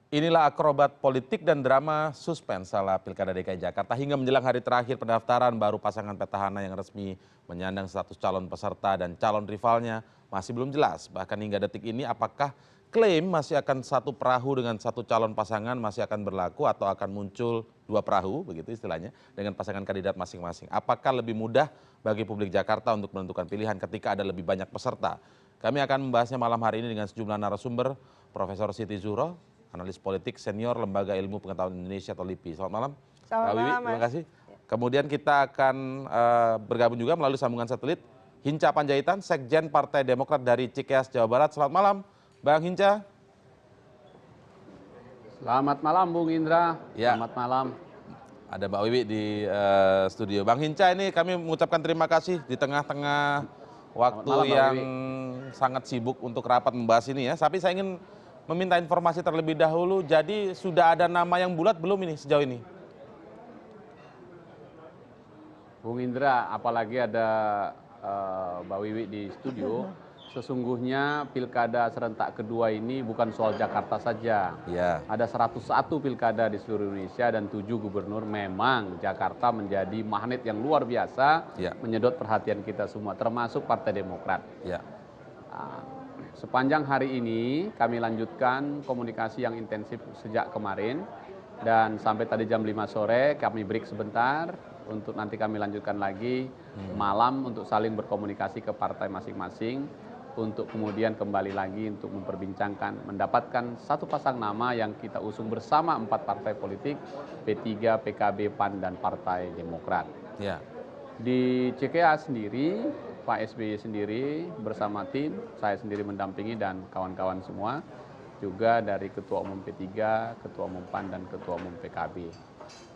Inilah akrobat politik dan drama suspens ala Pilkada DKI Jakarta hingga menjelang hari terakhir pendaftaran baru pasangan petahana yang resmi menyandang status calon peserta dan calon rivalnya masih belum jelas. Bahkan hingga detik ini apakah klaim masih akan satu perahu dengan satu calon pasangan masih akan berlaku atau akan muncul dua perahu begitu istilahnya dengan pasangan kandidat masing-masing. Apakah lebih mudah bagi publik Jakarta untuk menentukan pilihan ketika ada lebih banyak peserta? Kami akan membahasnya malam hari ini dengan sejumlah narasumber, Profesor Siti Zuhro, analis politik senior Lembaga Ilmu Pengetahuan Indonesia atau LIPI. Selamat malam, Mbak Wiwi. Terima kasih. Kemudian kita akan bergabung juga melalui sambungan satelit Hinca Panjaitan, Sekjen Partai Demokrat dari Cikeas, Jawa Barat. Selamat malam, Bang Hinca. Selamat malam, Bung Indra. Ya. Selamat malam. Ada Mbak Wiwi di studio. Bang Hinca, ini kami mengucapkan terima kasih di tengah-tengah waktu malam, yang sangat sibuk untuk rapat membahas ini ya. Tapi saya ingin meminta informasi terlebih dahulu, jadi sudah ada nama yang bulat belum ini sejauh ini? Bung Indra, apalagi ada Mbak Wiwi di studio, sesungguhnya pilkada serentak kedua ini bukan soal Jakarta saja. Ya. Ada 101 pilkada di seluruh Indonesia dan 7 gubernur. Memang Jakarta menjadi magnet yang luar biasa, menyedot perhatian kita semua, termasuk Partai Demokrat. Ya. Sepanjang hari ini kami lanjutkan komunikasi yang intensif sejak kemarin dan sampai tadi jam 5 sore kami break sebentar untuk nanti kami lanjutkan lagi malam untuk saling berkomunikasi ke partai masing-masing untuk kemudian kembali lagi untuk memperbincangkan mendapatkan satu pasang nama yang kita usung bersama 4 partai politik P3, PKB, PAN dan Partai Demokrat. Ya. Di Cikeas sendiri Pak SBY sendiri bersama tim, saya sendiri mendampingi dan kawan-kawan semua, juga dari Ketua Umum P3, Ketua Umum PAN, dan Ketua Umum PKB.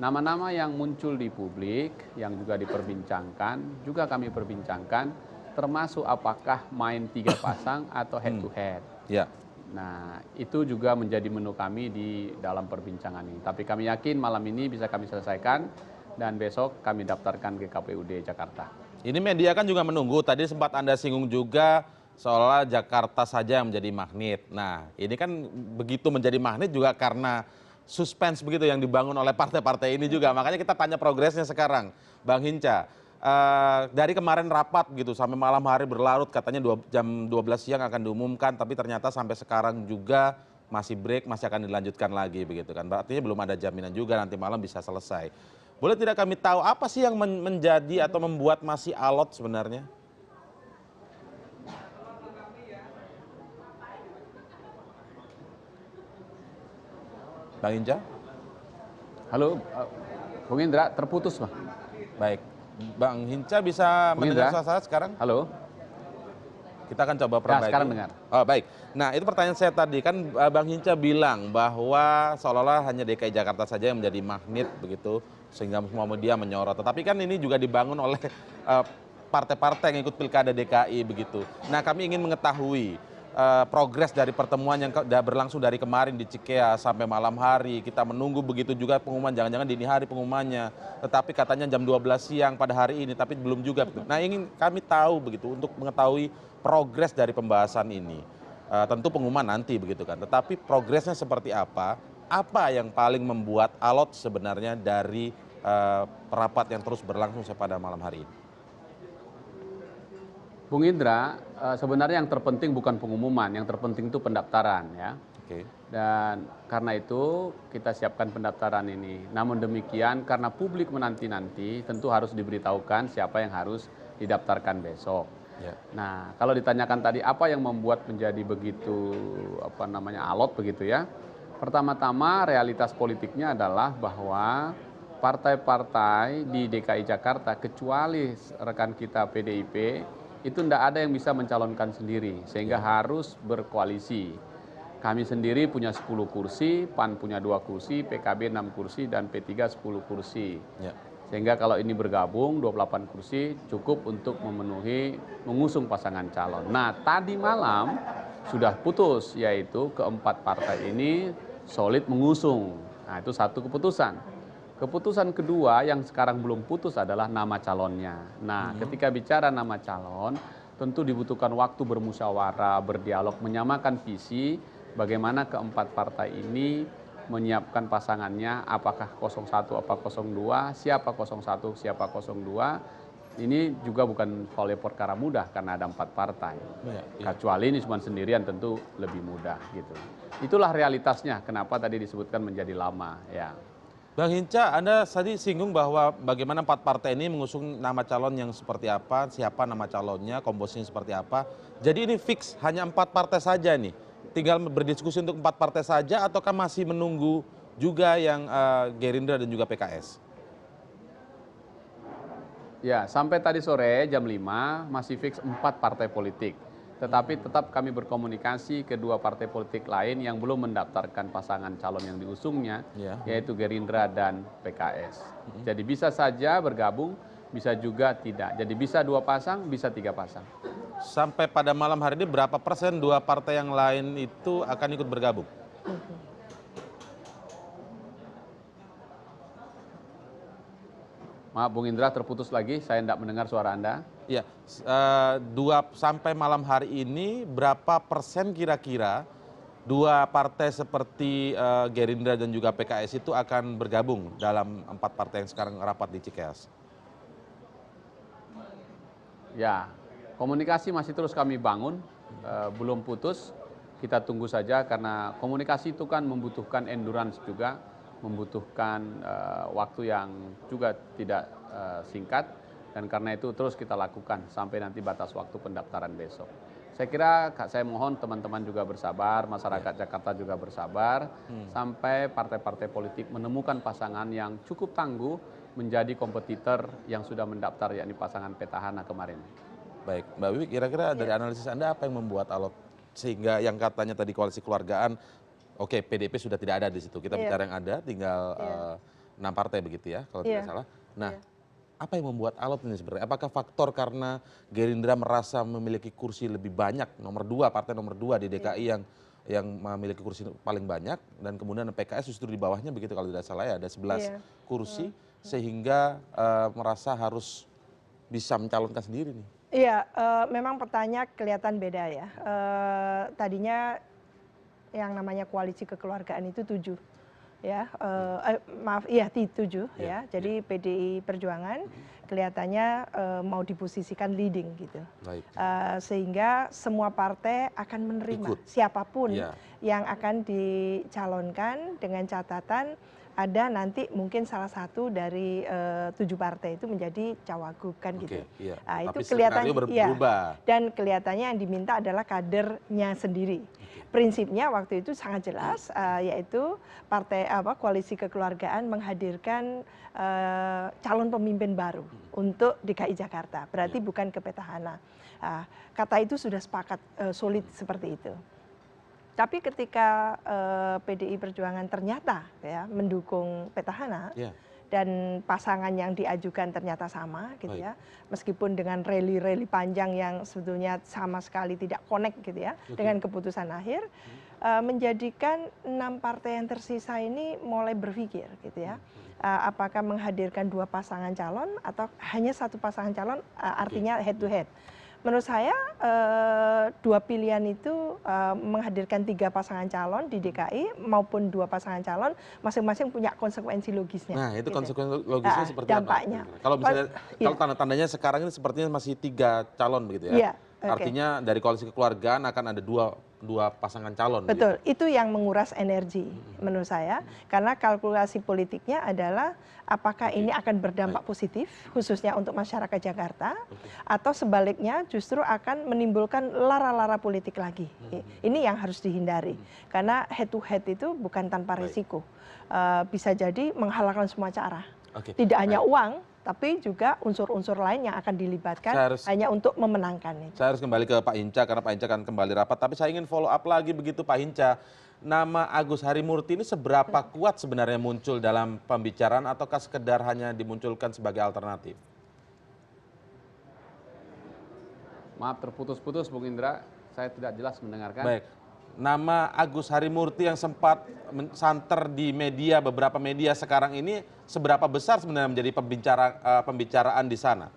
Nama-nama yang muncul di publik, yang juga diperbincangkan, juga kami perbincangkan, termasuk apakah main 3 pasang atau head to head. Ya. Nah, itu juga menjadi menu kami di dalam perbincangan ini. Tapi kami yakin malam ini bisa kami selesaikan, dan besok kami daftarkan ke KPUD Jakarta. Ini media kan juga menunggu, tadi sempat Anda singgung juga seolah Jakarta saja yang menjadi magnet. Nah, ini kan begitu menjadi magnet juga karena suspense begitu yang dibangun oleh partai-partai ini juga. Makanya kita tanya progresnya sekarang, Bang Hinca. Dari kemarin rapat gitu sampai malam hari berlarut katanya jam 12 siang akan diumumkan, tapi ternyata sampai sekarang juga masih break, masih akan dilanjutkan lagi begitu kan. Artinya belum ada jaminan juga nanti malam bisa selesai. Boleh tidak kami tahu apa sih yang menjadi atau membuat masih alot sebenarnya? Bang Hinca? Halo, Bung Indra, terputus, Bang. Baik, Bang Hinca bisa mendengar suara saya sekarang? Halo. Kita akan coba perbaiki. Sekarang dengar. Oh, baik. Nah, itu pertanyaan saya tadi kan Bang Hinca bilang bahwa seolah-olah hanya DKI Jakarta saja yang menjadi magnet begitu sehingga semua media menyorot. Tetapi kan ini juga dibangun oleh partai-partai yang ikut Pilkada DKI begitu. Nah, kami ingin mengetahui progres dari pertemuan yang berlangsung dari kemarin di Cikeas sampai malam hari. Kita menunggu begitu juga pengumuman, jangan-jangan dini hari pengumumannya. Tetapi katanya jam 12 siang pada hari ini, tapi belum juga. Nah, ingin kami tahu begitu untuk mengetahui progres dari pembahasan ini. Tentu pengumuman nanti begitu kan. Tetapi progresnya seperti apa? Apa yang paling membuat alot sebenarnya dari rapat yang terus berlangsung pada malam hari ini? Bung Indra, sebenarnya yang terpenting bukan pengumuman, yang terpenting itu pendaftaran ya. Oke. Dan karena itu kita siapkan pendaftaran ini. Namun demikian karena publik menanti-nanti tentu harus diberitahukan siapa yang harus didaftarkan besok. Ya. Nah, kalau ditanyakan tadi apa yang membuat menjadi begitu alot begitu ya. Pertama-tama realitas politiknya adalah bahwa partai-partai di DKI Jakarta kecuali rekan kita PDIP itu tidak ada yang bisa mencalonkan sendiri sehingga harus berkoalisi. Kami sendiri punya 10 kursi, PAN punya 2 kursi, PKB 6 kursi dan P3 10 kursi. Ya. Sehingga kalau ini bergabung 28 kursi cukup untuk mengusung pasangan calon. Nah, tadi malam sudah putus yaitu keempat partai ini solid mengusung. Nah, itu satu keputusan. Keputusan kedua yang sekarang belum putus adalah nama calonnya. Nah, ketika bicara nama calon, tentu dibutuhkan waktu bermusyawarah, berdialog, menyamakan visi bagaimana keempat partai ini menyiapkan pasangannya, apakah 01 apa 02, siapa 01, siapa 02. Ini juga bukan oleh perkara mudah karena ada 4 partai. Kecuali ini cuma sendirian tentu lebih mudah gitu. Itulah realitasnya kenapa tadi disebutkan menjadi lama ya. Bang Hinca, Anda tadi singgung bahwa bagaimana 4 partai ini mengusung nama calon yang seperti apa, siapa nama calonnya, komposisinya seperti apa. Jadi ini fix hanya 4 partai saja nih. Tinggal berdiskusi untuk 4 partai saja ataukah masih menunggu juga yang Gerindra dan juga PKS? Ya, sampai tadi sore jam 5 masih fix 4 partai politik. Tetapi tetap kami berkomunikasi ke 2 partai politik lain yang belum mendaftarkan pasangan calon yang diusungnya, yaitu Gerindra dan PKS. Jadi bisa saja bergabung, bisa juga tidak. Jadi bisa 2 pasang, bisa 3 pasang. Sampai pada malam hari ini berapa persen 2 partai yang lain itu akan ikut bergabung? Maaf Bung Indra, terputus lagi, saya tidak mendengar suara Anda. Ya, sampai malam hari ini berapa persen kira-kira 2 partai seperti Gerindra dan juga PKS itu akan bergabung dalam 4 partai yang sekarang rapat di Cikeas? Ya, komunikasi masih terus kami bangun, belum putus. Kita tunggu saja karena komunikasi itu kan membutuhkan endurance juga, membutuhkan waktu yang juga tidak singkat, dan karena itu terus kita lakukan sampai nanti batas waktu pendaftaran besok. Saya kira saya mohon teman-teman juga bersabar, masyarakat Jakarta juga bersabar, sampai partai-partai politik menemukan pasangan yang cukup tangguh menjadi kompetitor yang sudah mendaftar, yakni pasangan petahana kemarin. Baik, Mbak Wiwi, kira-kira dari analisis Anda apa yang membuat alot sehingga yang katanya tadi koalisi keluargaan, oke, PDIP sudah tidak ada di situ. Kita bicara yang ada, tinggal 6 partai begitu ya, kalau tidak salah. Nah, apa yang membuat alot ini sebenarnya? Apakah faktor karena Gerindra merasa memiliki kursi lebih banyak, nomor 2, partai nomor 2 di DKI yang memiliki kursi paling banyak, dan kemudian PKS justru di bawahnya begitu kalau tidak salah ya, ada 11 kursi, sehingga merasa harus bisa mencalonkan sendiri nih. Iya, memang petanya kelihatan beda ya. Tadinya yang namanya koalisi kekeluargaan itu 7 ya, maaf, iya 7 ya. Jadi PDI Perjuangan kelihatannya mau diposisikan leading gitu. Sehingga semua partai akan menerima siapapun yang akan dicalonkan dengan catatan ada nanti mungkin salah satu dari 7 partai itu menjadi cawagup kan gitu. Nah, itu kelihatannya dan kelihatannya yang diminta adalah kadernya sendiri. Prinsipnya waktu itu sangat jelas, yaitu partai koalisi kekeluargaan menghadirkan calon pemimpin baru untuk DKI Jakarta. Berarti bukan ke petahana. Kata itu sudah sepakat solid seperti itu. Tapi ketika PDI Perjuangan ternyata ya mendukung petahana dan pasangan yang diajukan ternyata sama gitu ya, meskipun dengan rally panjang yang sebetulnya sama sekali tidak connect gitu ya dengan keputusan akhir, menjadikan 6 partai yang tersisa ini mulai berpikir gitu ya, apakah menghadirkan 2 pasangan calon atau hanya 1 pasangan calon, artinya head to head. Menurut saya 2 pilihan itu menghadirkan 3 pasangan calon di DKI maupun 2 pasangan calon masing-masing punya konsekuensi logisnya. Nah, itu konsekuensi logisnya seperti dampaknya. apa? Kalau misalnya kalau tanda-tandanya sekarang ini sepertinya masih 3 calon begitu ya. Artinya dari koalisi kekeluargaan akan ada dua pasangan calon. Betul, itu yang menguras energi menurut saya. Karena kalkulasi politiknya adalah apakah ini akan berdampak positif khususnya untuk masyarakat Jakarta atau sebaliknya justru akan menimbulkan lara-lara politik lagi. Ini yang harus dihindari. Karena head to head itu bukan tanpa risiko. Bisa jadi menghalalkan semua cara. Tidak hanya uang, tapi juga unsur-unsur lain yang akan dilibatkan hanya untuk memenangkan itu. Saya harus kembali ke Pak Hinca karena Pak Hinca akan kembali rapat. Tapi saya ingin follow up lagi begitu Pak Hinca. Nama Agus Harimurti ini seberapa kuat sebenarnya muncul dalam pembicaraan ataukah sekedar hanya dimunculkan sebagai alternatif? Maaf terputus-putus Bung Indra, saya tidak jelas mendengarkan. Baik. Nama Agus Harimurti yang sempat santer di media, beberapa media sekarang ini seberapa besar sebenarnya menjadi pembicaraan di sana?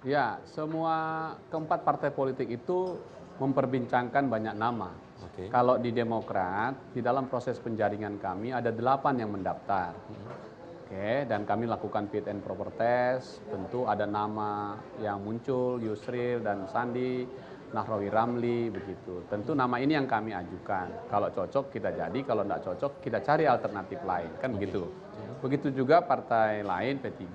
Ya, semua keempat partai politik itu memperbincangkan banyak nama. Oke. Kalau di Demokrat, di dalam proses penjaringan kami ada 8 yang mendaftar. Oke, dan kami lakukan fit and proper test, tentu ada nama yang muncul, Yusril dan Sandi, Nahrawi Ramli, begitu. Tentu nama ini yang kami ajukan. Kalau cocok kita jadi, kalau tidak cocok kita cari alternatif lain, kan begitu. Begitu juga partai lain, P3,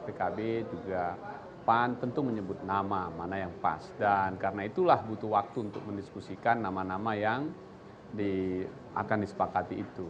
PKB juga, PAN tentu menyebut nama mana yang pas. Dan karena itulah butuh waktu untuk mendiskusikan nama-nama yang akan disepakati itu.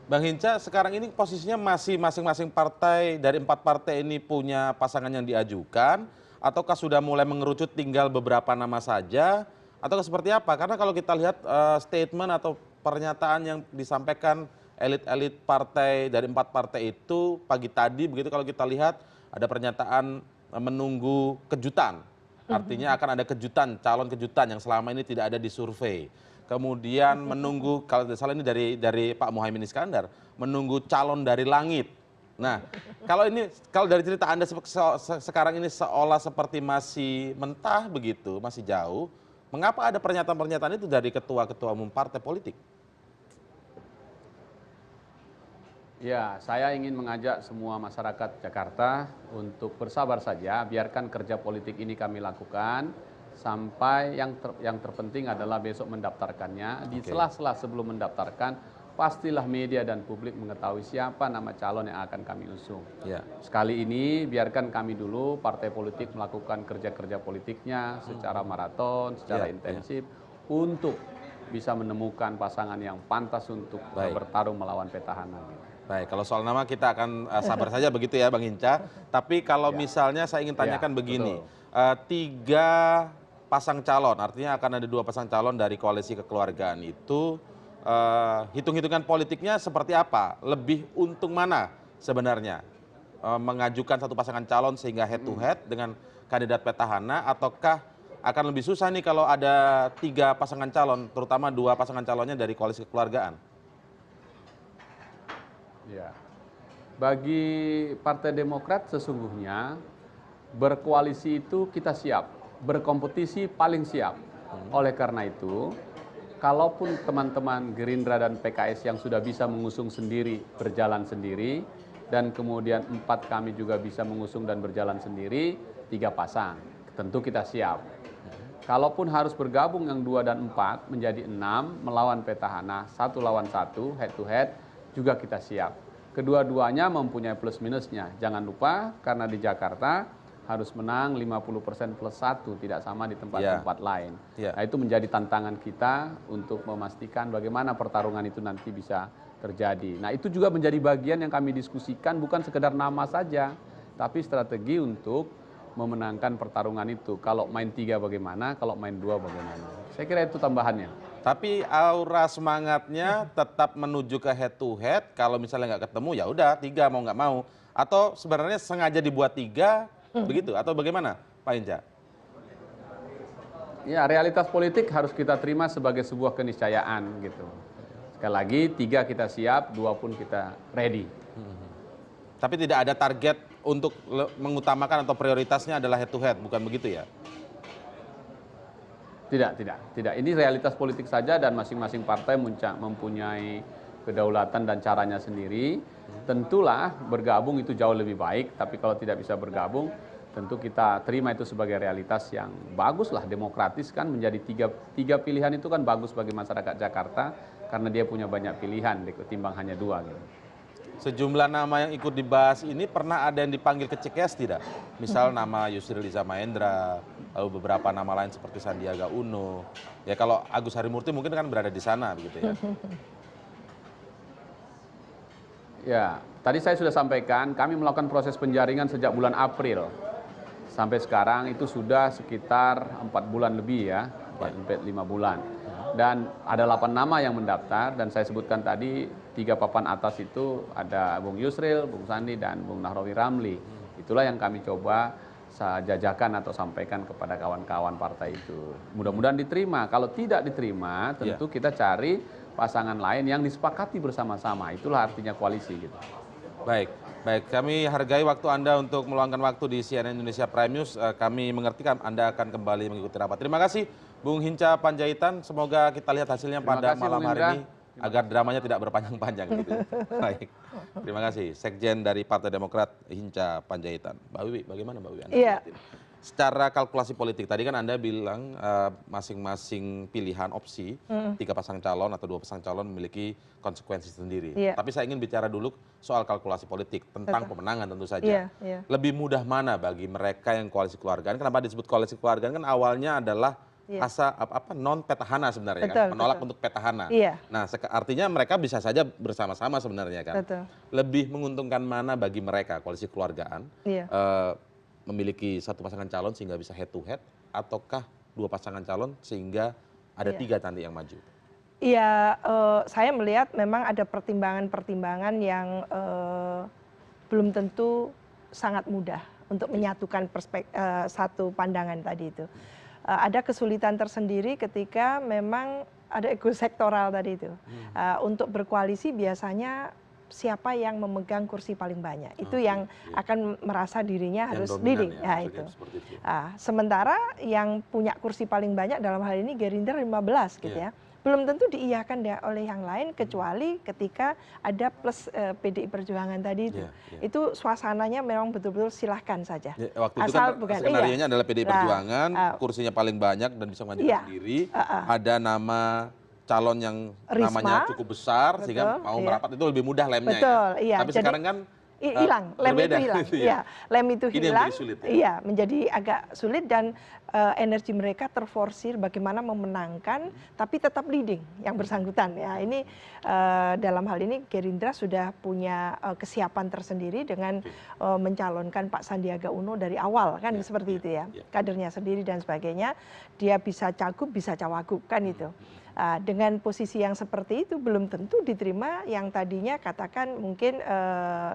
Bang Hinca, sekarang ini posisinya masih masing-masing partai dari 4 partai ini punya pasangan yang diajukan, ataukah sudah mulai mengerucut tinggal beberapa nama saja, ataukah seperti apa? Karena kalau kita lihat statement atau pernyataan yang disampaikan elit-elit partai dari 4 partai itu pagi tadi, begitu kalau kita lihat ada pernyataan menunggu kejutan. Artinya akan ada kejutan, calon kejutan yang selama ini tidak ada di survei. Kemudian menunggu, kalau tidak salah ini dari Pak Muhaimin Iskandar, menunggu calon dari langit. Nah, kalau dari cerita Anda sekarang ini seolah seperti masih mentah begitu, masih jauh, mengapa ada pernyataan-pernyataan itu dari ketua-ketua umum partai politik? Ya, saya ingin mengajak semua masyarakat Jakarta untuk bersabar saja, biarkan kerja politik ini kami lakukan, sampai yang terpenting adalah besok mendaftarkannya. Di sela-sela sebelum mendaftarkan, pastilah media dan publik mengetahui siapa nama calon yang akan kami usung. Ya. Sekali ini biarkan kami dulu partai politik melakukan kerja-kerja politiknya secara maraton, secara intensif untuk bisa menemukan pasangan yang pantas untuk bertarung melawan petahana. Baik, kalau soal nama kita akan sabar saja begitu ya Bang Hinca. Tapi kalau misalnya saya ingin tanyakan begini, 3 pasang calon, artinya akan ada 2 pasang calon dari koalisi kekeluargaan itu, hitung-hitungan politiknya seperti apa? Lebih untung mana sebenarnya? Mengajukan satu pasangan calon sehingga head to head dengan kandidat petahana, ataukah akan lebih susah nih kalau ada 3 pasangan calon, terutama 2 pasangan calonnya dari koalisi kekeluargaan? Ya, bagi Partai Demokrat sesungguhnya berkoalisi itu kita siap, berkompetisi paling siap. Oleh karena itu, kalaupun teman-teman Gerindra dan PKS yang sudah bisa mengusung sendiri, berjalan sendiri, dan kemudian 4 kami juga bisa mengusung dan berjalan sendiri, 3 pasang, tentu kita siap. Kalaupun harus bergabung yang 2 dan 4 menjadi 6 melawan petahana, 1 lawan 1, head to head, juga kita siap. Kedua-duanya mempunyai plus minusnya. Jangan lupa karena di Jakarta harus menang 50% plus 1, tidak sama di tempat-tempat lain. Nah, itu menjadi tantangan kita untuk memastikan bagaimana pertarungan itu nanti bisa terjadi. Nah, itu juga menjadi bagian yang kami diskusikan, bukan sekedar nama saja, tapi strategi untuk memenangkan pertarungan itu. Kalau main 3 bagaimana, kalau main 2 bagaimana. Saya kira itu tambahannya. Tapi aura semangatnya tetap menuju ke head to head. Kalau misalnya nggak ketemu ya udah 3 mau nggak mau. Atau sebenarnya sengaja dibuat 3 begitu atau bagaimana, Pak Hinca? Ya, realitas politik harus kita terima sebagai sebuah keniscayaan gitu. Sekali lagi 3 kita siap, 2 pun kita ready. Tapi tidak ada target untuk mengutamakan atau prioritasnya adalah head to head, bukan begitu ya? Tidak. Ini realitas politik saja dan masing-masing partai mempunyai kedaulatan dan caranya sendiri. Tentulah bergabung itu jauh lebih baik, tapi kalau tidak bisa bergabung, tentu kita terima itu sebagai realitas yang bagus lah, demokratis kan, menjadi tiga pilihan itu kan bagus bagi masyarakat Jakarta karena dia punya banyak pilihan ketimbang hanya 2 gitu. Sejumlah nama yang ikut dibahas ini pernah ada yang dipanggil ke Cikeas tidak? Misal nama Yusril Iza Mahendra, lalu beberapa nama lain seperti Sandiaga Uno. Ya kalau Agus Harimurti mungkin kan berada di sana begitu ya. Ya, tadi saya sudah sampaikan kami melakukan proses penjaringan sejak bulan April. Sampai sekarang itu sudah sekitar 4 bulan lebih ya, 4-5 bulan. Dan ada 8 nama yang mendaftar dan saya sebutkan tadi 3 papan atas itu ada Bung Yusril, Bung Sandi, dan Bung Nahrawi Ramli. Itulah yang kami coba jajakan atau sampaikan kepada kawan-kawan partai itu. Mudah-mudahan diterima. Kalau tidak diterima, tentu kita cari pasangan lain yang disepakati bersama-sama. Itulah artinya koalisi gitu. Baik. Baik, kami hargai waktu Anda untuk meluangkan waktu di CNN Indonesia Prime News. Kami mengerti Anda akan kembali mengikuti rapat. Terima kasih, Bung Hinca Panjaitan. Semoga kita lihat hasilnya Terima pada kasih, malam Bung hari Indra. ini agar dramanya tidak berpanjang-panjang gitu. Baik, terima kasih. Sekjen dari Partai Demokrat Hinca Panjaitan. Mbak Wiwi, bagaimana Mbak Wiwi? Anda Iya. melihat ini? Secara kalkulasi politik, tadi kan Anda bilang masing-masing pilihan opsi, 3 pasang calon atau 2 pasang calon memiliki konsekuensi sendiri. Iya. Tapi saya ingin bicara dulu soal kalkulasi politik, tentang Betul. pemenangan tentu saja. Iya, iya. Lebih mudah mana bagi mereka yang koalisi keluargaan? Kenapa disebut koalisi keluargaan? Kan awalnya adalah Iya. non petahana sebenarnya Betul, kan, menolak betul. untuk petahana. Iya. Nah, artinya mereka bisa saja bersama-sama sebenarnya kan. Betul. Lebih menguntungkan mana bagi mereka koalisi keluargaan? Iya. Memiliki 1 pasangan calon sehingga bisa head to head, ataukah 2 pasangan calon sehingga ada Iya. 3 nanti yang maju? Iya, saya melihat memang ada pertimbangan-pertimbangan yang belum tentu sangat mudah untuk menyatukan satu pandangan tadi itu. Ada kesulitan tersendiri ketika memang ada ego sektoral tadi itu. Untuk berkoalisi biasanya siapa yang memegang kursi paling banyak, itu Oke, yang iya. akan merasa dirinya Yang harus dominan leading. ya, Ya, maksudnya itu. seperti itu. Sementara yang punya kursi paling banyak dalam hal ini Gerindra 15 gitu Iya. ya. Belum tentu diiyakan oleh yang lain kecuali ketika ada plus PDI Perjuangan tadi itu. Iya, iya. Itu suasananya memang betul-betul silahkan saja. Ya, waktu itu Asal kan bukan, skenarionya adalah PDI Nah, Perjuangan, kursinya paling banyak dan bisa mengajukan iya, sendiri. Ada nama calon yang namanya Risma, cukup besar sehingga betul, mau iya. merapat itu lebih mudah lemnya Betul, ya. iya. Tapi Jadi, sekarang kan hilang, lem berbeda itu hilang. gitu ya. Iya, lem itu Ini yang hilang. menjadi sulit ya? Iya, menjadi agak sulit dan energi mereka terforsir bagaimana memenangkan tapi tetap leading yang bersangkutan ya. Ini dalam hal ini Gerindra sudah punya kesiapan tersendiri dengan mencalonkan Pak Sandiaga Uno dari awal kan seperti itu ya. Kadernya sendiri dan sebagainya. Dia bisa cagup, bisa cawagup kan itu. Dengan posisi yang seperti itu belum tentu diterima yang tadinya katakan mungkin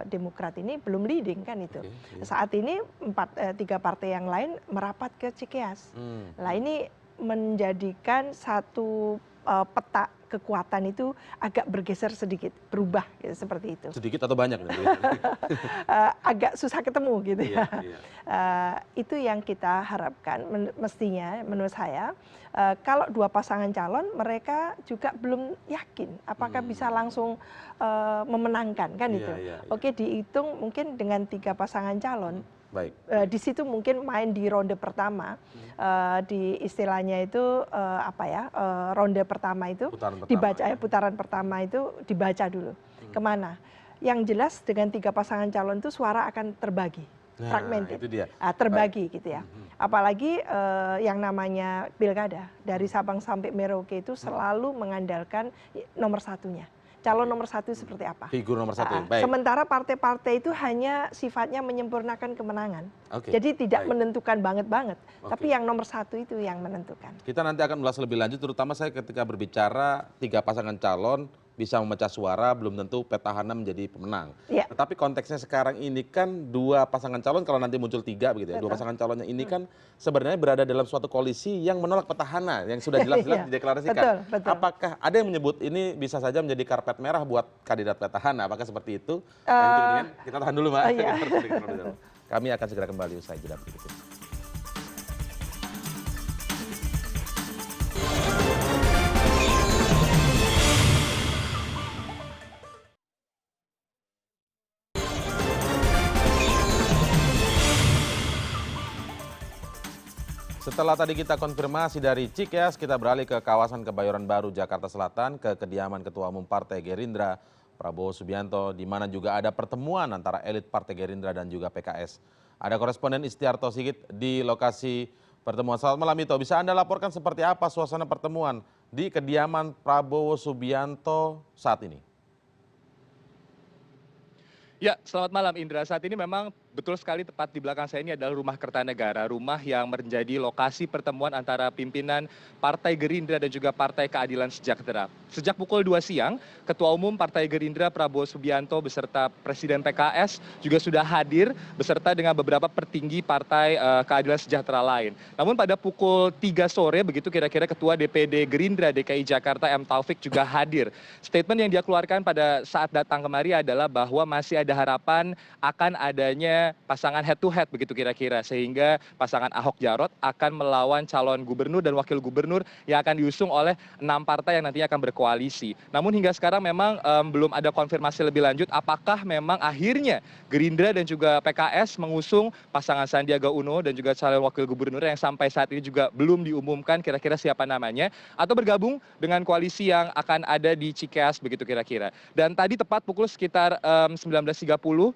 Demokrat ini belum leading kan itu. Saat ini 3 partai yang lain merapat ke Cikeas. Nah ini menjadikan satu peta kekuatan itu agak bergeser sedikit, berubah gitu, seperti itu. Sedikit atau banyak? Agak susah ketemu gitu ya. Iya. Itu yang kita harapkan mestinya menurut saya. Kalau 2 pasangan calon mereka juga belum yakin apakah bisa langsung memenangkan kan Iya, itu. iya. Oke, dihitung mungkin dengan 3 pasangan calon. Baik. Di situ mungkin main di ronde pertama, di istilahnya itu ronde pertama itu Putaran pertama, dibaca ya. putaran pertama itu dibaca dulu kemana. Yang jelas dengan 3 pasangan calon itu suara akan terbagi, Nah, fragmented, itu dia. terbagi gitu ya. Apalagi yang namanya pilkada dari Sabang sampai Merauke itu selalu mengandalkan nomor satunya. Calon nomor 1 seperti apa? Figur nomor 1. Baik. Sementara partai-partai itu hanya sifatnya menyempurnakan kemenangan. Oke, Jadi tidak baik. menentukan banget. Oke. Tapi yang nomor 1 itu yang menentukan. Kita nanti akan ulas lebih lanjut, terutama saya ketika berbicara 3 pasangan calon bisa memecah suara, belum tentu petahana menjadi pemenang. Iya. Tetapi konteksnya sekarang ini kan 2 pasangan calon, kalau nanti muncul 3 begitu ya, 2 Betul. pasangan calonnya ini kan sebenarnya berada dalam suatu koalisi yang menolak petahana, yang sudah jelas-jelas Iya. dideklarasikan. Betul, betul. Apakah ada yang menyebut ini bisa saja menjadi karpet merah buat kandidat petahana? Apakah seperti itu? Nah, itu kan, kita tahan dulu, Mbak. iya. Kami akan segera kembali usai jeda berikut ini. Setelah tadi kita konfirmasi dari Cikeas, kita beralih ke kawasan Kebayoran Baru, Jakarta Selatan, ke kediaman Ketua Umum Partai Gerindra, Prabowo Subianto, di mana juga ada pertemuan antara elit Partai Gerindra dan juga PKS. Ada koresponden Istiarto Sigit di lokasi pertemuan. Selamat malam, Ito. Bisa Anda laporkan seperti apa suasana pertemuan di kediaman Prabowo Subianto saat ini? Ya, selamat malam Indra. Saat ini memang Betul sekali, tepat di belakang saya ini adalah Rumah Kertanegara, rumah yang menjadi lokasi pertemuan antara pimpinan Partai Gerindra dan juga Partai Keadilan Sejahtera. Sejak pukul 2 siang, Ketua Umum Partai Gerindra Prabowo Subianto beserta Presiden PKS juga sudah hadir beserta dengan beberapa petinggi Partai Keadilan Sejahtera lain. Namun pada pukul 3 sore, begitu kira-kira Ketua DPD Gerindra DKI Jakarta M. Taufik juga hadir. Statement yang dia keluarkan pada saat datang kemari adalah bahwa masih ada harapan akan adanya pasangan head to head begitu kira-kira, sehingga pasangan Ahok Jarot akan melawan calon gubernur dan wakil gubernur yang akan diusung oleh 6 partai yang nantinya akan berkoalisi. Namun hingga sekarang memang belum ada konfirmasi lebih lanjut apakah memang akhirnya Gerindra dan juga PKS mengusung pasangan Sandiaga Uno dan juga calon wakil gubernur yang sampai saat ini juga belum diumumkan kira-kira siapa namanya, atau bergabung dengan koalisi yang akan ada di Cikeas begitu kira-kira. Dan tadi tepat pukul sekitar 19.30,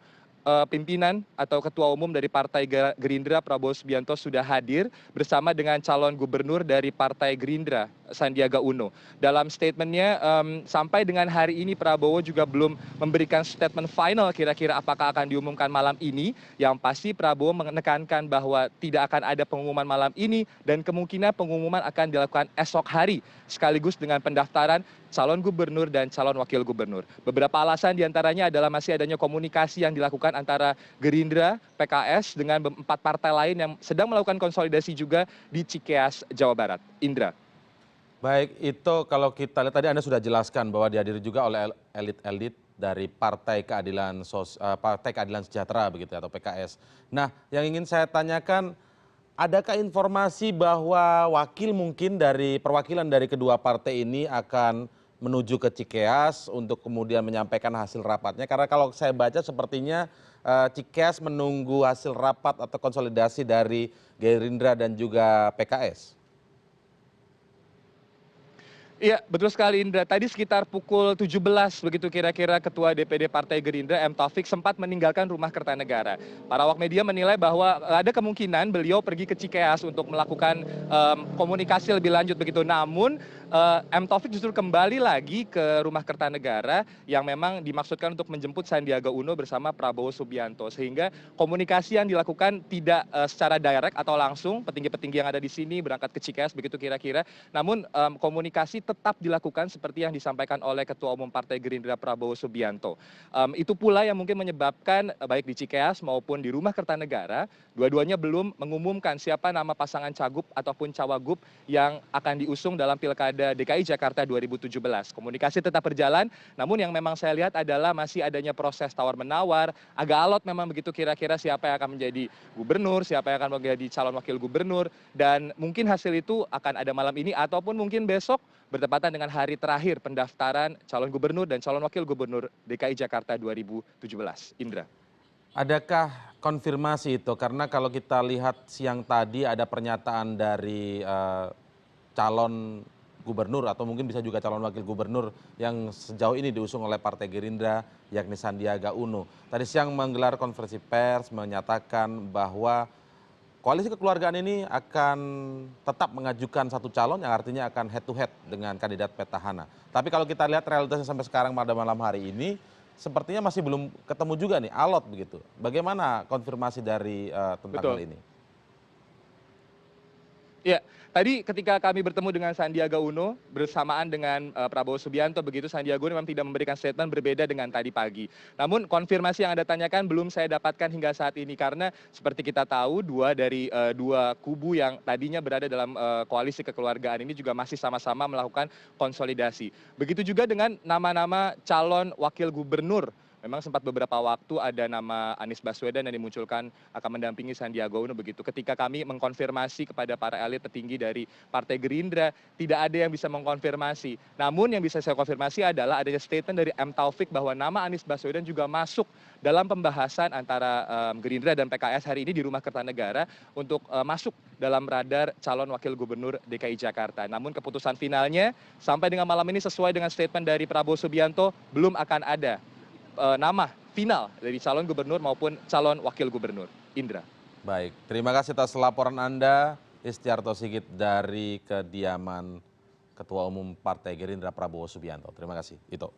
pimpinan atau ketua umum dari Partai Gerindra Prabowo Subianto sudah hadir bersama dengan calon gubernur dari Partai Gerindra Sandiaga Uno. Dalam statementnya, sampai dengan hari ini Prabowo juga belum memberikan statement final kira-kira apakah akan diumumkan malam ini. Yang pasti Prabowo menekankan bahwa tidak akan ada pengumuman malam ini dan kemungkinan pengumuman akan dilakukan esok hari sekaligus dengan pendaftaran calon gubernur dan calon wakil gubernur. Beberapa alasan diantaranya adalah masih adanya komunikasi yang dilakukan antara Gerindra, PKS dengan 4 partai lain yang sedang melakukan konsolidasi juga di Cikeas, Jawa Barat. Indra. Baik, itu kalau kita lihat tadi Anda sudah jelaskan bahwa dihadiri juga oleh elit-elit dari Partai Keadilan Sejahtera begitu atau PKS. Nah, yang ingin saya tanyakan, adakah informasi bahwa wakil mungkin dari perwakilan dari kedua partai ini akan menuju ke Cikeas untuk kemudian menyampaikan hasil rapatnya? Karena kalau saya baca sepertinya Cikeas menunggu hasil rapat atau konsolidasi dari Gerindra dan juga PKS. Iya, betul sekali Indra. Tadi sekitar pukul 17 begitu kira-kira Ketua DPD Partai Gerindra M. Taufik sempat meninggalkan Rumah Kertanegara. Para awak media menilai bahwa ada kemungkinan beliau pergi ke Cikeas untuk melakukan komunikasi lebih lanjut begitu. Namun M. Taufik justru kembali lagi ke Rumah Kertanegara yang memang dimaksudkan untuk menjemput Sandiaga Uno bersama Prabowo Subianto. Sehingga komunikasi yang dilakukan tidak secara direct atau langsung, petinggi-petinggi yang ada di sini berangkat ke Cikeas begitu kira-kira. Namun komunikasi tetap dilakukan seperti yang disampaikan oleh Ketua Umum Partai Gerindra Prabowo Subianto. Itu pula yang mungkin menyebabkan baik di Cikeas maupun di Rumah Kertanegara, dua-duanya belum mengumumkan siapa nama pasangan cagup ataupun cawagup yang akan diusung dalam Pilkada DKI Jakarta 2017. Komunikasi tetap berjalan, namun yang memang saya lihat adalah masih adanya proses tawar-menawar, agak alot memang begitu kira-kira siapa yang akan menjadi gubernur, siapa yang akan menjadi calon wakil gubernur, dan mungkin hasil itu akan ada malam ini ataupun mungkin besok bertepatan dengan hari terakhir pendaftaran calon gubernur dan calon wakil gubernur DKI Jakarta 2017. Indra. Adakah konfirmasi itu? Karena kalau kita lihat siang tadi ada pernyataan dari calon gubernur atau mungkin bisa juga calon wakil gubernur yang sejauh ini diusung oleh Partai Gerindra, yakni Sandiaga Uno. Tadi siang menggelar konferensi pers menyatakan bahwa koalisi kekeluargaan ini akan tetap mengajukan satu calon yang artinya akan head to head dengan kandidat petahana. Tapi kalau kita lihat realitasnya sampai sekarang pada malam hari ini, sepertinya masih belum ketemu juga nih, alot begitu. Bagaimana konfirmasi dari tentang hal ini? Ya, tadi ketika kami bertemu dengan Sandiaga Uno bersamaan dengan Prabowo Subianto begitu, Sandiaga Uno memang tidak memberikan statement berbeda dengan tadi pagi. Namun konfirmasi yang Anda tanyakan belum saya dapatkan hingga saat ini karena seperti kita tahu dua kubu yang tadinya berada dalam koalisi kekeluargaan ini juga masih sama-sama melakukan konsolidasi. Begitu juga dengan nama-nama calon wakil gubernur. Memang sempat beberapa waktu ada nama Anies Baswedan yang dimunculkan akan mendampingi Sandiaga Uno begitu. Ketika kami mengkonfirmasi kepada para elit petinggi dari Partai Gerindra, tidak ada yang bisa mengkonfirmasi. Namun yang bisa saya konfirmasi adalah adanya statement dari M. Taufik bahwa nama Anies Baswedan juga masuk dalam pembahasan antara Gerindra dan PKS hari ini di Rumah Kertanegara untuk masuk dalam radar calon wakil gubernur DKI Jakarta. Namun keputusan finalnya sampai dengan malam ini sesuai dengan statement dari Prabowo Subianto belum akan ada nama final dari calon gubernur maupun calon wakil gubernur. Indra. Baik, terima kasih atas laporan Anda, Istiarto Sigit dari kediaman Ketua Umum Partai Gerindra Prabowo Subianto. Terima kasih, itu.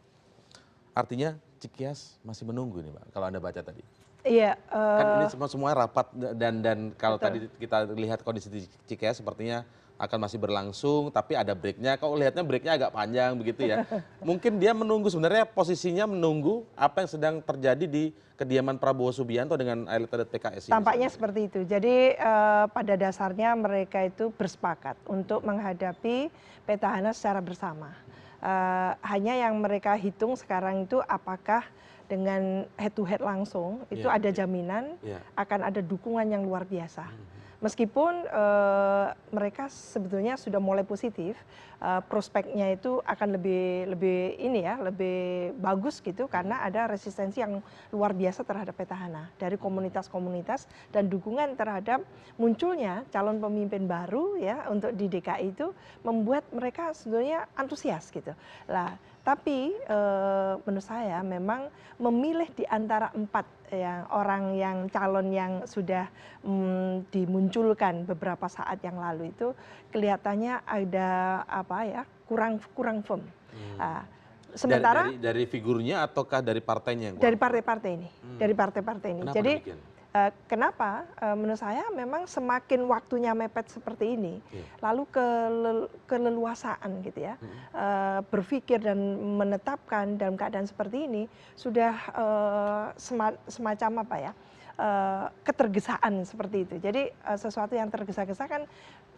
Artinya Cikeas masih menunggu nih Pak, kalau Anda baca tadi. Iya, Kan ini semua rapat dan kalau betul. tadi kita lihat kondisi di Cikeas sepertinya akan masih berlangsung, tapi ada breaknya. Kok lihatnya breaknya agak panjang begitu ya? Mungkin dia menunggu, sebenarnya posisinya menunggu apa yang sedang terjadi di kediaman Prabowo Subianto dengan elit PKS ini. Tampaknya sebenarnya. seperti itu. Jadi pada dasarnya mereka itu bersepakat untuk menghadapi petahana secara bersama. Hanya yang mereka hitung sekarang itu apakah dengan head to head langsung itu Iya, ada iya. jaminan Iya. akan ada dukungan yang luar biasa. Meskipun mereka sebetulnya sudah mulai positif, prospeknya itu akan lebih ini ya, lebih bagus gitu karena ada resistensi yang luar biasa terhadap petahana dari komunitas-komunitas dan dukungan terhadap munculnya calon pemimpin baru ya untuk di DKI itu membuat mereka sebetulnya antusias gitu. Lah, tapi menurut saya memang memilih di antara 4 orang yang calon yang sudah dimunculkan beberapa saat yang lalu itu kelihatannya ada apa ya kurang firm. Nah, sementara dari figurnya ataukah dari partainya yang dari kurang? partai-partai ini, dari partai-partai ini. Kenapa Jadi demikian? kenapa? Menurut saya memang semakin waktunya mepet seperti ini, Iya. lalu keleluasaan gitu ya, berpikir dan menetapkan dalam keadaan seperti ini sudah semacam apa ya, ketergesaan seperti itu. Jadi sesuatu yang tergesa-gesa kan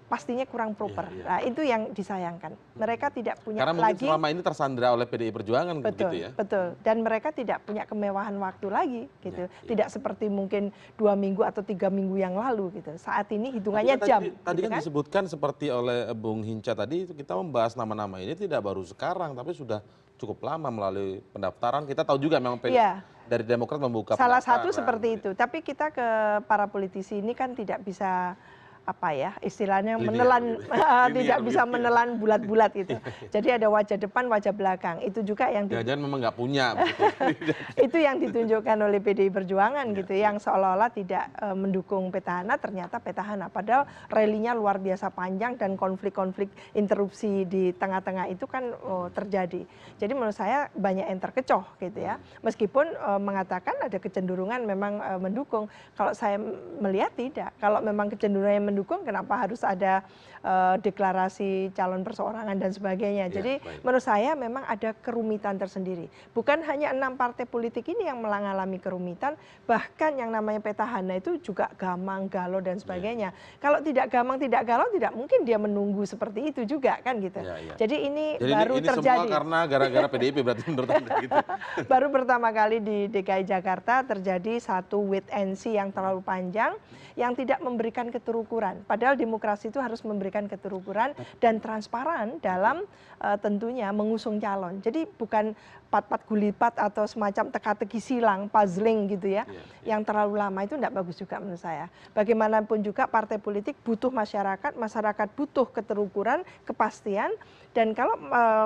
pastinya kurang proper. Iya, iya. Nah, itu yang disayangkan. Mereka tidak punya Karena mungkin lagi. selama ini tersandra oleh PDI Perjuangan Betul, gitu ya. betul. Dan mereka tidak punya kemewahan waktu lagi, gitu. Ya, ya. Tidak seperti mungkin 2 minggu atau 3 minggu yang lalu, gitu. Saat ini hitungannya Tapi kan jam. Tadi gitu kan disebutkan seperti oleh Bung Hinca tadi, kita membahas nama-nama ini tidak baru sekarang, tapi sudah cukup lama melalui pendaftaran. Kita tahu juga memang Iya. dari Demokrat membuka Salah satu pendaftaran, seperti gitu. itu. Tapi kita ke para politisi ini kan tidak bisa apa ya istilahnya Linear menelan gitu. tidak Linear bisa gitu ya. menelan bulat-bulat gitu. Jadi ada wajah depan, wajah belakang. Itu juga yang Jangan-jangan memang nggak punya. Begitu. itu yang ditunjukkan oleh PDI Perjuangan gitu, yang seolah-olah tidak mendukung petahana, ternyata petahana. Padahal ralinya luar biasa panjang dan konflik-konflik interupsi di tengah-tengah itu kan terjadi. Jadi menurut saya banyak yang terkecoh gitu ya. Meskipun mengatakan ada kecenderungan memang mendukung. Kalau saya melihat tidak. Kalau memang kecenderungannya mendukung, kenapa harus ada deklarasi calon perseorangan dan sebagainya. Ya, Jadi baik. menurut saya memang ada kerumitan tersendiri. Bukan hanya 6 partai politik ini yang mengalami kerumitan, bahkan yang namanya petahana itu juga gamang, galau dan sebagainya. Kalau tidak gamang, tidak galau, tidak mungkin dia menunggu seperti itu juga kan gitu. Ya, ya. Jadi ini Jadi baru ini terjadi. semua karena gara-gara PDIP berarti menurut Anda gitu. Baru pertama kali di DKI Jakarta terjadi satu wait and see yang terlalu panjang yang tidak memberikan keterukuran. Padahal demokrasi itu harus memberikan keterukuran dan transparan dalam tentunya mengusung calon. Jadi bukan pat-pat gulipat atau semacam teka-teki silang, puzzling gitu ya. Yang terlalu lama itu tidak bagus juga menurut saya. Bagaimanapun juga partai politik butuh masyarakat, masyarakat butuh keterukuran, kepastian. Dan kalau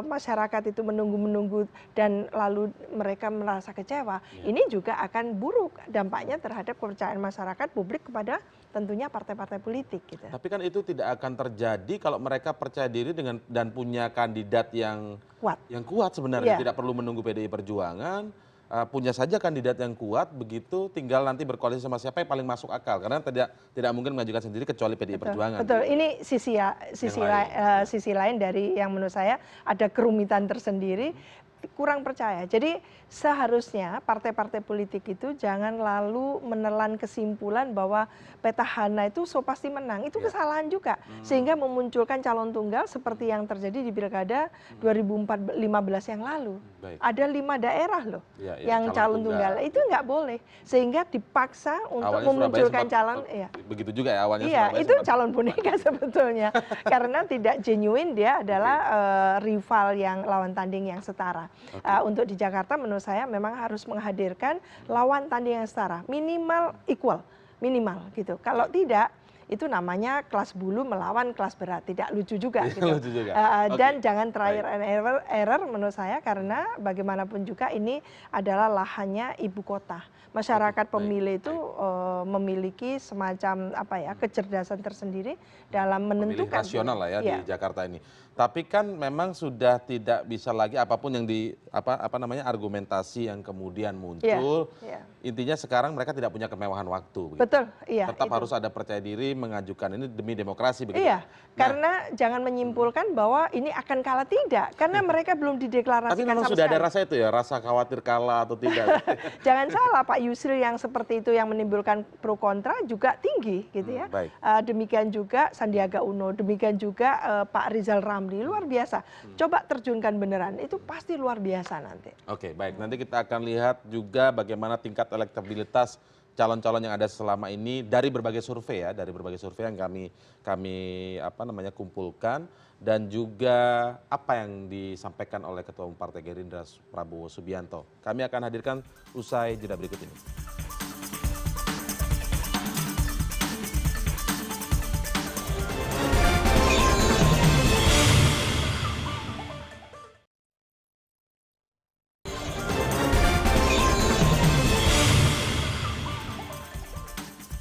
masyarakat itu menunggu-menunggu dan lalu mereka merasa kecewa, ini juga akan buruk dampaknya terhadap kepercayaan masyarakat publik kepada tentunya partai-partai politik gitu. Tapi kan itu tidak akan terjadi kalau mereka percaya diri dengan dan punya kandidat yang kuat sebenarnya. Iya. Tidak perlu menunggu PDI Perjuangan, punya saja kandidat yang kuat, begitu tinggal nanti berkoalisi sama siapa yang paling masuk akal. Karena tidak mungkin mengajukan sendiri kecuali PDI Perjuangan. Betul, ini sisi lain dari yang menurut saya ada kerumitan tersendiri, kurang percaya. Jadi seharusnya partai-partai politik itu jangan lalu menelan kesimpulan bahwa petahana itu so pasti menang. Itu kesalahan juga. Sehingga memunculkan calon tunggal seperti yang terjadi di Pilkada 2015 yang lalu. Baik. Ada 5 daerah loh yang calon tunggal. Itu nggak boleh. Sehingga dipaksa untuk Awalnya memunculkan Surabaya calon. sempat, begitu juga ya awalnya. Iya, Surabaya itu sempat. calon boneka sebetulnya. Karena tidak genuine, dia adalah rival yang lawan tanding yang setara. Untuk di Jakarta menurut saya memang harus menghadirkan lawan tanding yang setara, minimal equal, minimal gitu. Kalau tidak, itu namanya kelas bulu melawan kelas berat, tidak lucu juga gitu. Lucu juga. Dan Oke. jangan trial and error menurut saya, karena bagaimanapun juga ini adalah lahannya ibu kota. Masyarakat pemilih itu memiliki semacam apa ya, kecerdasan tersendiri dalam Pemilih menentukan. rasional lah ya Iya. di Jakarta ini. Tapi kan memang sudah tidak bisa lagi apapun yang di apa namanya argumentasi yang kemudian muncul. Iya. Intinya sekarang mereka tidak punya kemewahan waktu. begitu. Betul, iya. Tetap itu. harus ada percaya diri mengajukan ini demi demokrasi begitu. Iya, Nah, karena jangan menyimpulkan bahwa ini akan kalah, tidak, karena mereka belum dideklarasikan tapi memang sama sudah ada sekali. rasa itu ya, rasa khawatir kalah atau tidak. Jangan salah, Pak Yusril yang seperti itu yang menimbulkan pro kontra juga tinggi gitu ya. Baik. Demikian juga Sandiaga Uno, demikian juga Pak Rizal Ramli, luar biasa. Coba terjunkan beneran, itu pasti luar biasa nanti. Oke, baik. Nanti kita akan lihat juga bagaimana tingkat elektabilitas calon-calon yang ada selama ini dari berbagai survei ya, dari berbagai survei yang kami apa namanya kumpulkan, dan juga apa yang disampaikan oleh Ketua Umum Partai Gerindra Prabowo Subianto. Kami akan hadirkan usai jeda berikut ini.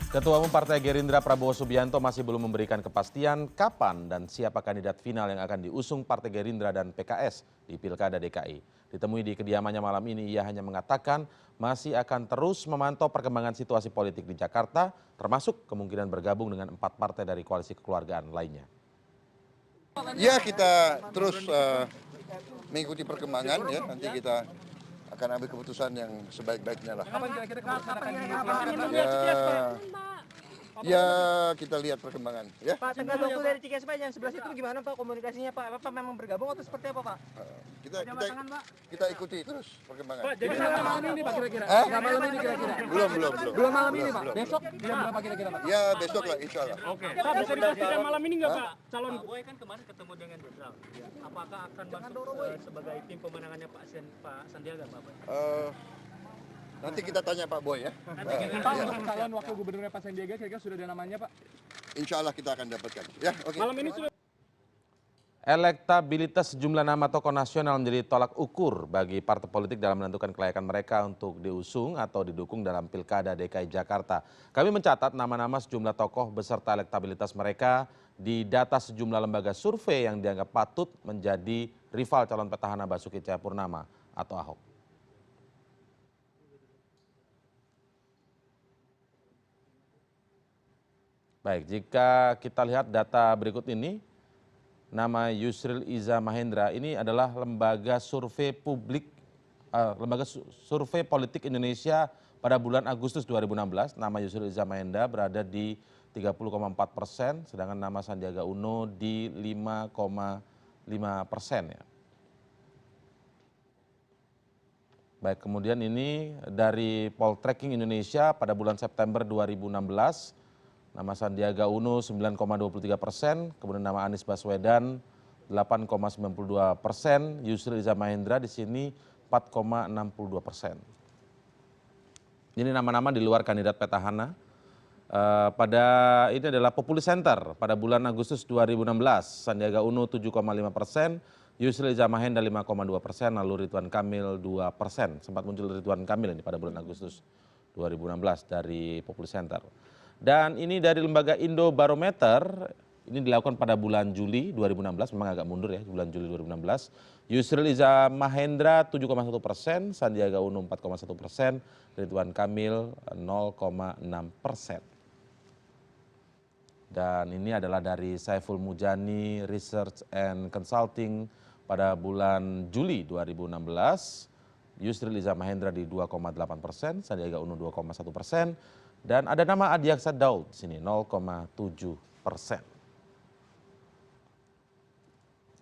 Ketua Umum Partai Gerindra Prabowo Subianto masih belum memberikan kepastian kapan dan siapa kandidat final yang akan diusung Partai Gerindra dan PKS di Pilkada DKI. Ditemui di kediamannya malam ini, ia hanya mengatakan masih akan terus memantau perkembangan situasi politik di Jakarta, termasuk kemungkinan bergabung dengan 4 partai dari koalisi kekeluargaan lainnya. Ya, kita terus mengikuti perkembangan ya, nanti kita akan ambil keputusan yang sebaik-baiknya lah. Ya, kita lihat perkembangan ya. Pak, tenggat waktu dari Cikeas Pak yang 11 itu gimana Pak komunikasinya Pak? Apa memang bergabung atau seperti apa Pak? Kita ikuti terus perkembangan. Pak, jadi malam ini Pak kira-kira? Malam ini kira-kira? Belum. Belum malam ini Pak. Besok jam berapa kira-kira Pak? Ya, besok lah insya Allah. Oke. Pak, bisa dipastikan malam ini nggak Pak? Calon Pak Boy kan kemarin ketemu dengan Jenderal. Apakah akan masuk sebagai tim pemenangannya Pak Sandiaga Pak Boy? Nanti kita tanya Pak Boy ya. Pak, untuk calon wakil gubernurnya Pak Sandiaga kira-kira sudah ada namanya Pak? Insya Allah kita akan dapatkan. Ya, oke. Malam ini sudah. Elektabilitas sejumlah nama tokoh nasional menjadi tolak ukur bagi partai politik dalam menentukan kelayakan mereka untuk diusung atau didukung dalam Pilkada DKI Jakarta. Kami mencatat nama-nama sejumlah tokoh beserta elektabilitas mereka di data sejumlah lembaga survei yang dianggap patut menjadi rival calon petahana Basuki Cahayapurnama atau Ahok. Baik, jika kita lihat data berikut ini, nama Yusril Iza Mahendra ini adalah lembaga survei survei politik Indonesia pada bulan Agustus 2016. Nama Yusril Iza Mahendra berada di 30,4%, sedangkan nama Sandiaga Uno di 5,5% ya. Baik, kemudian ini dari Poltreking Indonesia pada bulan September 2016. Nama Sandiaga Uno 9,23%, kemudian nama Anies Baswedan 8,92%, Yusril Iza Mahendra di sini 4,62%. Ini nama-nama di luar kandidat petahana. Ini adalah Populi Center pada bulan Agustus 2016, Sandiaga Uno 7,5%, Yusril Iza Mahendra 5,2%, lalu Ridwan Kamil 2%. Sempat muncul Ridwan Kamil ini pada bulan Agustus 2016 dari Populi Center. Dan ini dari lembaga Indobarometer, ini dilakukan pada bulan Juli 2016, memang agak mundur ya, bulan Juli 2016. Yusril Iza Mahendra 7,1%, Sandiaga Uno 4,1%, Ridwan Kamil 0,6%. Dan ini adalah dari Saiful Mujani Research and Consulting pada bulan Juli 2016. Yusril Iza Mahendra di 2,8%, Sandiaga Uno 2,1%. Dan ada nama Adiaksa Daud di sini 0,7%.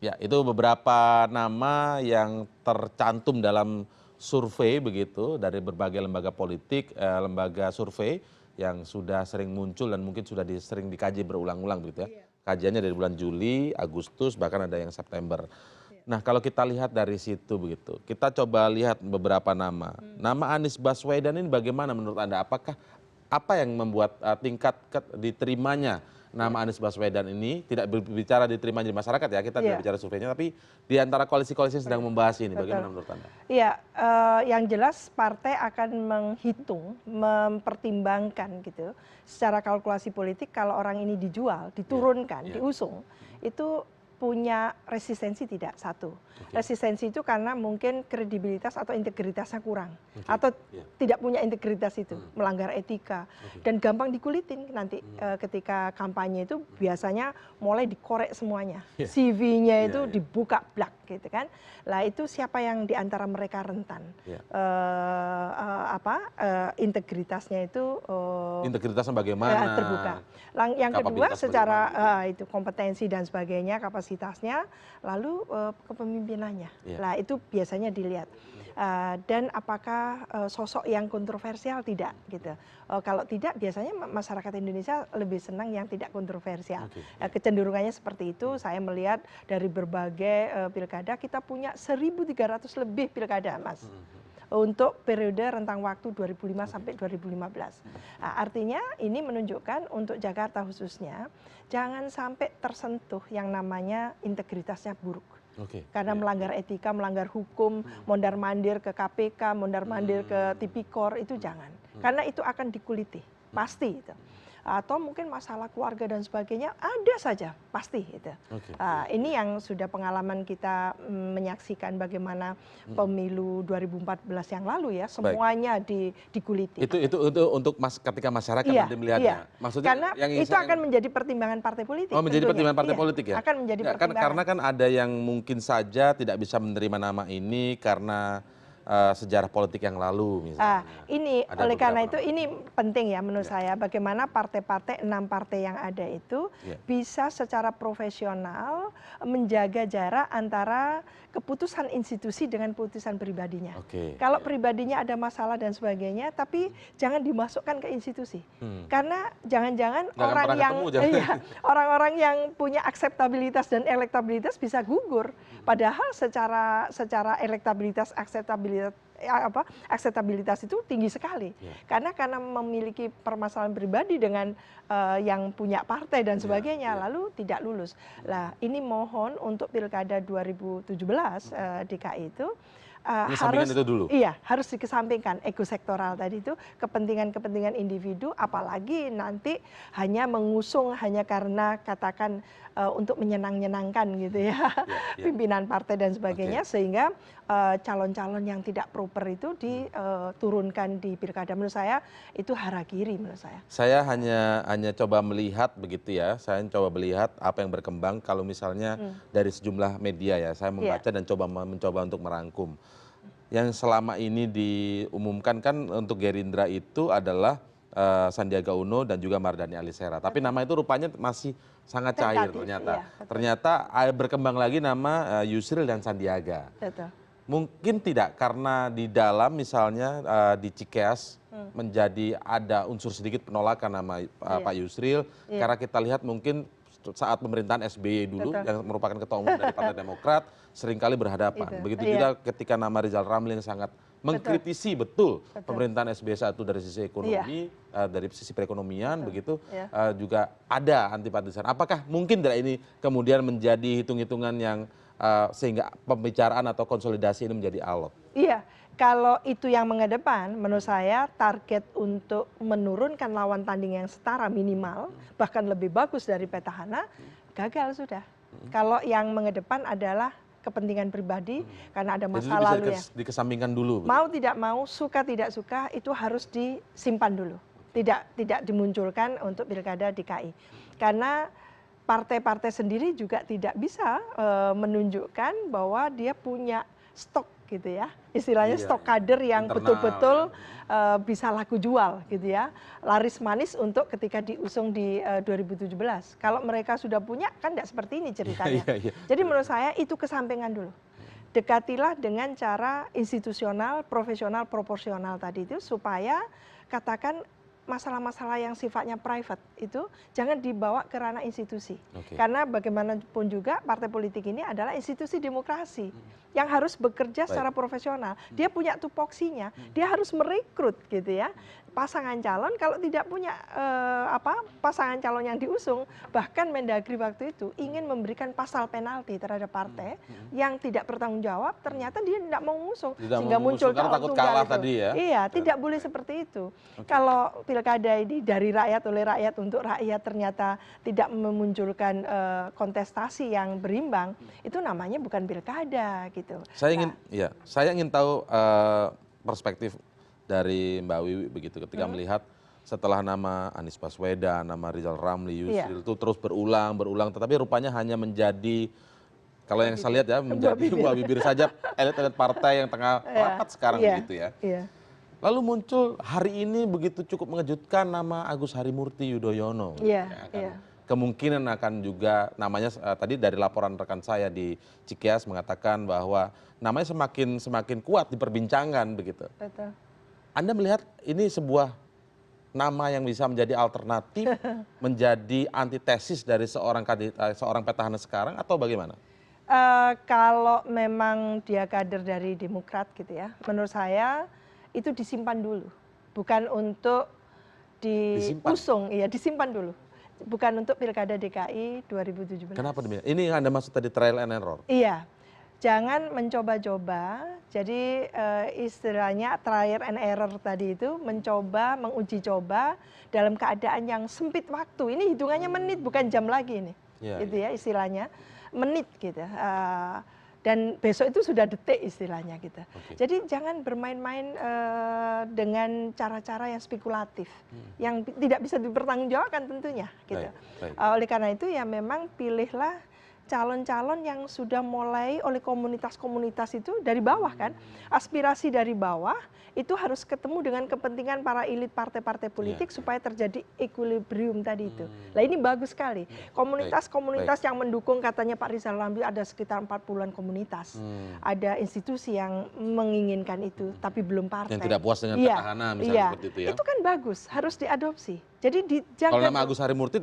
Ya, itu beberapa nama yang tercantum dalam survei begitu dari berbagai lembaga politik, lembaga survei yang sudah sering muncul dan mungkin sudah sering dikaji berulang-ulang begitu ya. Kajiannya dari bulan Juli, Agustus, bahkan ada yang September. Nah, kalau kita lihat dari situ begitu, kita coba lihat beberapa nama. Nama Anies Baswedan ini bagaimana menurut Anda? Apa yang membuat tingkat diterimanya nama Anies Baswedan ini tidak berbicara diterima di masyarakat ya, kita tidak bicara surveinya, tapi di antara koalisi-koalisi yang sedang membahas ini, bagaimana menurut Anda? Iya, yang jelas partai akan menghitung, mempertimbangkan gitu, secara kalkulasi politik kalau orang ini dijual, diturunkan, diusung, itu punya resistensi tidak? Satu. Resistensi itu karena mungkin kredibilitas atau integritasnya kurang. Atau tidak punya integritas itu, melanggar etika. Dan gampang dikulitin nanti ketika kampanye itu biasanya mulai dikorek semuanya. CV-nya itu dibuka blak gitu kan. Lah itu siapa yang diantara mereka rentan? Integritasnya itu integritasnya bagaimana? Terbuka. Yang kedua secara itu kompetensi dan sebagainya, kapasitasnya, lalu kepemimpinannya. Lah itu biasanya dilihat. Dan apakah sosok yang kontroversial tidak gitu. Kalau tidak biasanya masyarakat Indonesia lebih senang yang tidak kontroversial. Kecenderungannya seperti itu. Saya melihat dari berbagai pilkada kita punya 1.300 lebih pilkada, Mas. Untuk periode rentang waktu 2005 sampai 2015. Nah, artinya ini menunjukkan untuk Jakarta khususnya jangan sampai tersentuh yang namanya integritasnya buruk. Karena melanggar etika, melanggar hukum, mondar-mandir ke KPK, mondar-mandir ke Tipikor, itu jangan. Karena itu akan dikuliti, pasti itu. Atau mungkin masalah keluarga dan sebagainya ada saja, pasti itu. Ini yang sudah pengalaman kita menyaksikan bagaimana pemilu 2014 yang lalu ya, semuanya dikuliti. Itu untuk ketika masyarakat nanti melihatnya. Maksudnya karena yang itu akan menjadi pertimbangan partai politik. Oh, menjadi pertimbangan partai politik ya? Akan menjadi pertimbangan. Karena kan ada yang mungkin saja tidak bisa menerima nama ini karena sejarah politik yang lalu misalnya. Oleh karena itu ini penting ya menurut saya bagaimana partai-partai 6 partai yang ada itu bisa secara profesional menjaga jarak antara keputusan institusi dengan keputusan pribadinya. Kalau pribadinya ada masalah dan sebagainya, tapi jangan dimasukkan ke institusi. Karena jangan-jangan orang-orang yang punya akseptabilitas dan elektabilitas bisa gugur. Padahal secara elektabilitas, akseptabilitas itu tinggi sekali. Karena memiliki permasalahan pribadi dengan yang punya partai dan sebagainya, lalu tidak lulus. Lah ini mohon untuk pilkada 2017 DKI itu harus dikesampingkan ego sektoral tadi itu, kepentingan-kepentingan individu, apalagi nanti hanya mengusung hanya karena katakan untuk menyenang-nyenangkan gitu ya pimpinan partai dan sebagainya, sehingga calon-calon yang tidak proper itu diturunkan di pilkada. Menurut saya itu harakiri menurut saya. Saya hanya coba melihat begitu ya, saya coba melihat apa yang berkembang kalau misalnya dari sejumlah media ya, saya membaca dan mencoba untuk merangkum. Yang selama ini diumumkan kan untuk Gerindra itu adalah Sandiaga Uno dan juga Mardhani Alisera. Tapi nama itu rupanya masih sangat cair ternyata. Ternyata berkembang lagi nama Yusril dan Sandiaga. Mungkin tidak karena di dalam misalnya di Cikeas menjadi ada unsur sedikit penolakan nama Pak Yusril. Karena kita lihat mungkin saat pemerintahan SBY dulu yang merupakan ketua umum dari Partai Demokrat seringkali berhadapan. Begitu juga ketika nama Rizal Ramli yang sangat mengkritisi betul pemerintahan SBY saat itu dari sisi ekonomi, dari sisi perekonomian begitu, juga ada antipatisan. Apakah mungkin dari ini kemudian menjadi hitung-hitungan yang sehingga pembicaraan atau konsolidasi ini menjadi alot? Iya. Kalau itu yang mengedepan, menurut saya target untuk menurunkan lawan tanding yang setara minimal, bahkan lebih bagus dari petahana, gagal sudah. Kalau yang mengedepan adalah kepentingan pribadi, karena ada masa lalu yang dikesampingkan dulu. Mau tidak mau, suka tidak suka, itu harus disimpan dulu. Tidak dimunculkan untuk pilkada DKI. Karena partai-partai sendiri juga tidak bisa menunjukkan bahwa dia punya stok gitu ya, istilahnya stok kader yang betul-betul bisa laku jual gitu ya, laris manis untuk ketika diusung di 2017. Kalau mereka sudah punya kan tidak seperti ini ceritanya. Jadi menurut saya itu kesampingan dulu. Dekatilah dengan cara institusional, profesional, proporsional tadi itu supaya katakan masalah-masalah yang sifatnya private itu jangan dibawa ke ranah institusi. Karena bagaimanapun juga partai politik ini adalah institusi demokrasi yang harus bekerja secara profesional. Dia punya tupoksinya, dia harus merekrut gitu ya. pasangan calon kalau tidak punya pasangan calon yang diusung, bahkan Mendagri waktu itu ingin memberikan pasal penalti terhadap partai yang tidak bertanggung jawab, ternyata dia tidak mau mengusung, sehingga muncul karena takut tunggal kalah itu. tadi ya. Iya, tidak boleh seperti itu. Kalau pilkada ini dari rakyat, oleh rakyat, untuk rakyat, ternyata tidak memunculkan kontestasi yang berimbang, itu namanya bukan pilkada gitu. Saya ingin tahu perspektif dari Mbak Wiwi begitu ketika melihat setelah nama Anies Baswedan, nama Rizal Ramli, Yusril itu terus berulang, tetapi rupanya hanya menjadi, kalau yang saya lihat ya, menjadi buah bibir saja elit-elit partai yang tengah rapat sekarang begitu ya. Lalu muncul hari ini begitu cukup mengejutkan nama Agus Harimurti Yudhoyono. Kemungkinan akan juga namanya tadi dari laporan rekan saya di Cikeas mengatakan bahwa namanya semakin kuat diperbincangkan begitu. Betul. Anda melihat ini sebuah nama yang bisa menjadi alternatif, menjadi antitesis dari seorang petahana sekarang atau bagaimana? Kalau memang dia kader dari Demokrat gitu ya, menurut saya itu disimpan dulu, bukan untuk diusung, disimpan dulu, bukan untuk Pilkada DKI 2017. Kenapa demikian? Ini yang Anda maksud tadi trial and error? Iya, jangan mencoba-coba. Jadi istilahnya trial and error tadi itu mencoba, menguji coba dalam keadaan yang sempit waktu. Ini hitungannya menit, bukan jam lagi ini, gitu ya istilahnya, menit gitu. Dan besok itu sudah detik istilahnya gitu. Jadi jangan bermain-main dengan cara-cara yang spekulatif, yang tidak bisa dipertanggungjawabkan tentunya. Gitu. Oleh karena itu ya memang pilihlah calon-calon yang sudah mulai oleh komunitas-komunitas itu dari bawah kan. Aspirasi dari bawah itu harus ketemu dengan kepentingan para elit partai-partai politik supaya terjadi equilibrium tadi itu. Nah ini bagus sekali. Komunitas-komunitas yang mendukung, katanya Pak Rizal Ramli ada sekitar 40-an komunitas. Ada institusi yang menginginkan itu, tapi belum partai. Yang tidak puas dengan petahana misalnya seperti itu ya. Itu kan bagus, harus diadopsi. Jadi dijaga. Kalau nama Agus Harimurti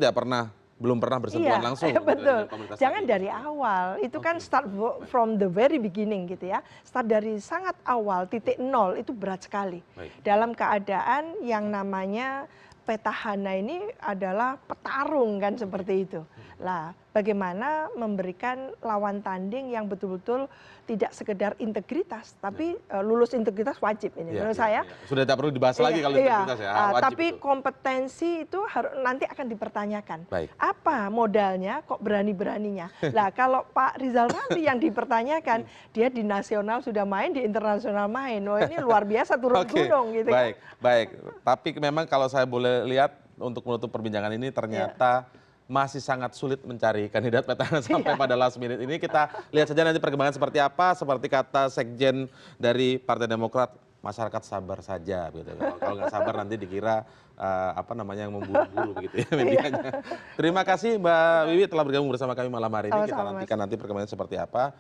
belum pernah bersentuhan langsung. Betul. Jangan dari awal. Itu kan start from the very beginning gitu ya. Start dari sangat awal, titik nol, itu berat sekali. Dalam keadaan yang namanya petahana ini adalah petarung kan seperti itu. Lah, bagaimana memberikan lawan tanding yang betul-betul tidak sekedar integritas, tapi lulus integritas wajib ini. Menurut saya sudah tidak perlu dibahas lagi kalau integritas ya. Wajib tapi itu. Kompetensi itu nanti akan dipertanyakan. Apa modalnya kok berani-beraninya? Lah kalau Pak Rizal Ramli yang dipertanyakan, dia di nasional sudah main, di internasional main. Oh ini luar biasa turun gunung gitu. Baik. Tapi memang kalau saya boleh lihat untuk menutup perbincangan ini ternyata masih sangat sulit mencari kandidat petahana sampai pada last minute ini. Kita lihat saja nanti perkembangan seperti apa. Seperti kata Sekjen dari Partai Demokrat, masyarakat sabar saja. Gitu. Kalau nggak sabar nanti dikira yang memburu-buru begitu ya medianya. Terima kasih Mbak Wiwi telah bergabung bersama kami malam hari ini. Kita nantikan nanti perkembangan seperti apa.